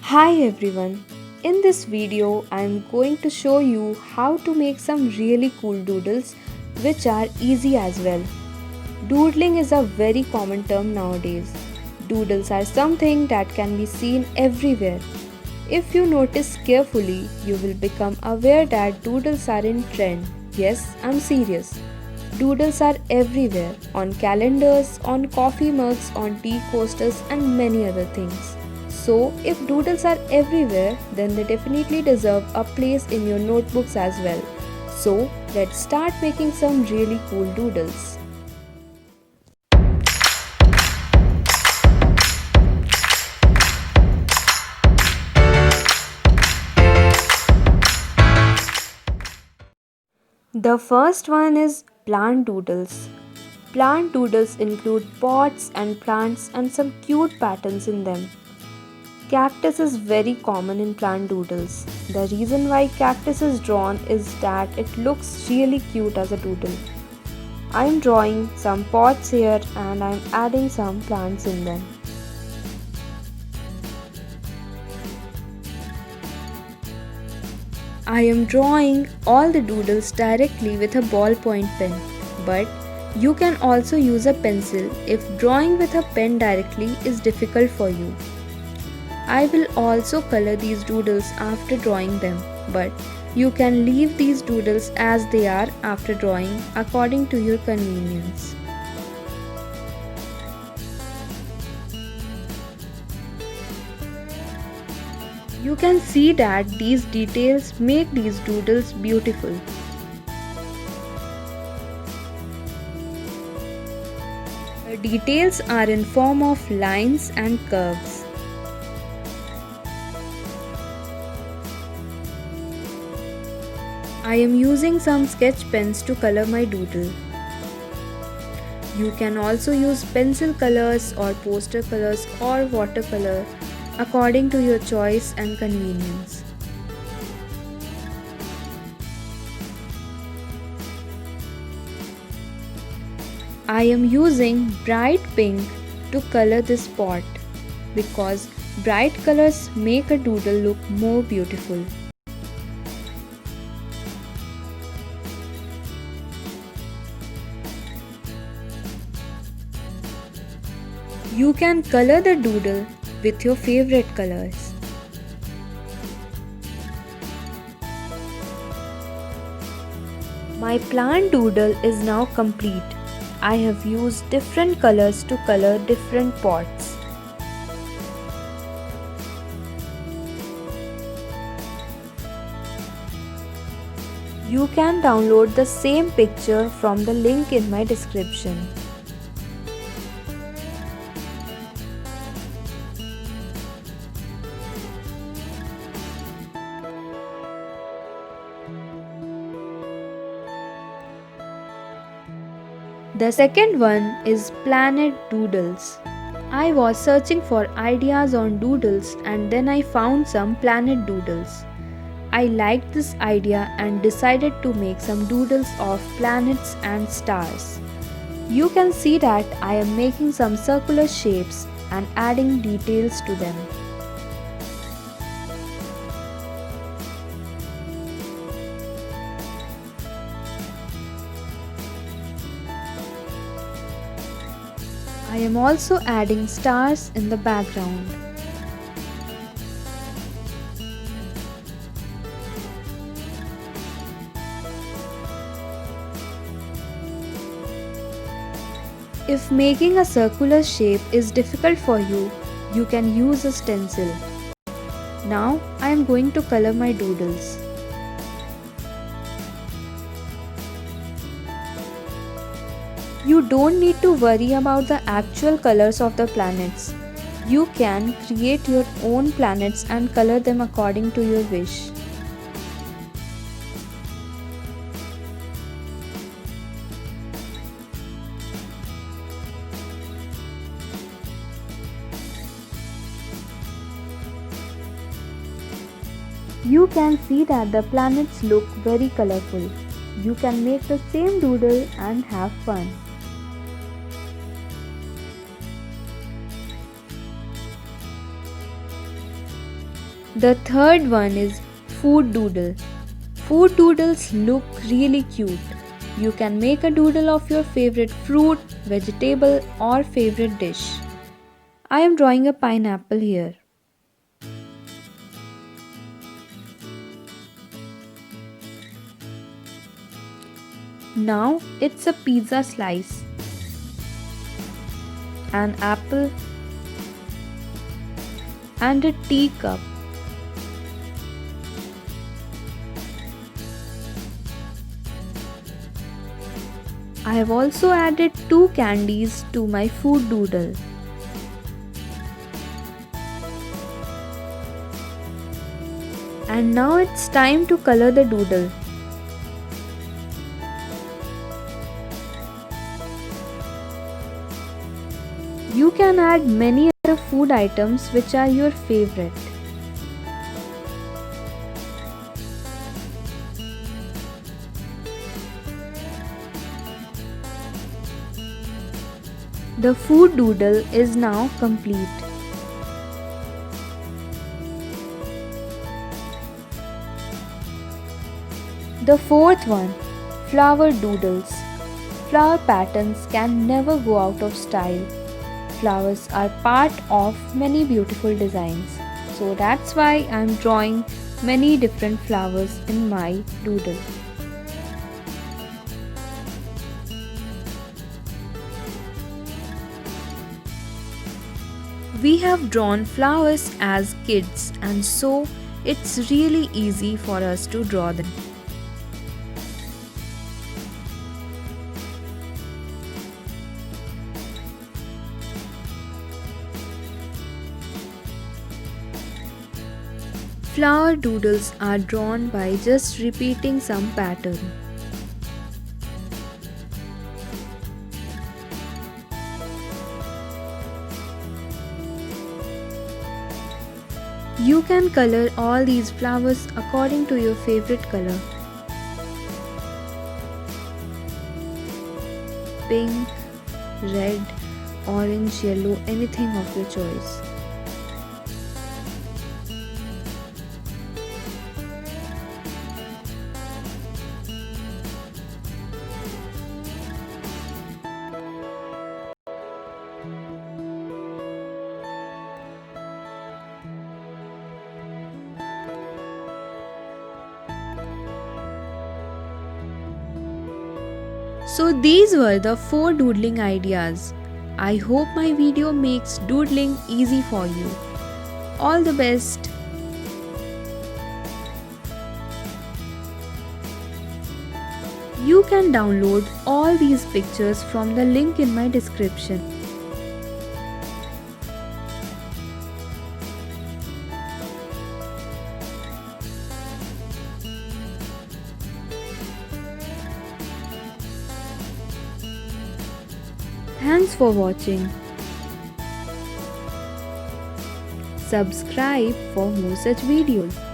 Hi everyone. In this video, I am going to show you how to make some really cool doodles which are easy as well. Doodling is a very common term nowadays. Doodles are something that can be seen everywhere. If you notice carefully, you will become aware that doodles are in trend. Yes, I'm serious. Doodles are everywhere on calendars, on coffee mugs, on tea coasters, and many other things. So, if doodles are everywhere, then they definitely deserve a place in your notebooks as well. So, let's start making some really cool doodles. The first one is plant doodles. Plant doodles include pots and plants and some cute patterns in them. Cactus is very common in plant doodles. The reason why cactus is drawn is that it looks really cute as a doodle. I am drawing some pots here and I am adding some plants in them. I am drawing all the doodles directly with a ballpoint pen, but you can also use a pencil if drawing with a pen directly is difficult for you. I will also color these doodles after drawing them, but you can leave these doodles as they are after drawing according to your convenience. You can see that these details make these doodles beautiful. The details are in form of lines and curves. I am using some sketch pens to color my doodle. You can also use pencil colors or poster colors or watercolor according to your choice and convenience. I am using bright pink to color this pot because bright colors make a doodle look more beautiful. You can color the doodle with your favorite colors. My plant doodle is now complete. I have used different colors to color different pots. You can download the same picture from the link in my description. The second one is planet doodles. I was searching for ideas on doodles and then I found some planet doodles. I liked this idea and decided to make some doodles of planets and stars. You can see that I am making some circular shapes and adding details to them. I am also adding stars in the background. If making a circular shape is difficult for you, you can use a stencil. Now I am going to color my doodles. You don't need to worry about the actual colors of the planets. You can create your own planets and color them according to your wish. You can see that the planets look very colorful. You can make the same doodle and have fun. The third one is food doodle. Food doodles look really cute. You can make a doodle of your favorite fruit, vegetable, or favorite dish. I am drawing a pineapple here. Now it's a pizza slice, an apple, and a teacup. I have also added two candies to my food doodle. And now it's time to color the doodle. You can add many other food items which are your favorite. The food doodle is now complete. The fourth one, flower doodles. Flower patterns can never go out of style. Flowers are part of many beautiful designs. So that's why I'm drawing many different flowers in my doodle. We have drawn flowers as kids, and so it's really easy for us to draw them. Flower doodles are drawn by just repeating some pattern. You can color all these flowers according to your favorite color. Pink, red, orange, yellow, anything of your choice. So these were the 4 doodling ideas. I hope my video makes doodling easy for you. All the best! You can download all these pictures from the link in my description. Thanks for watching. Subscribe for more such videos.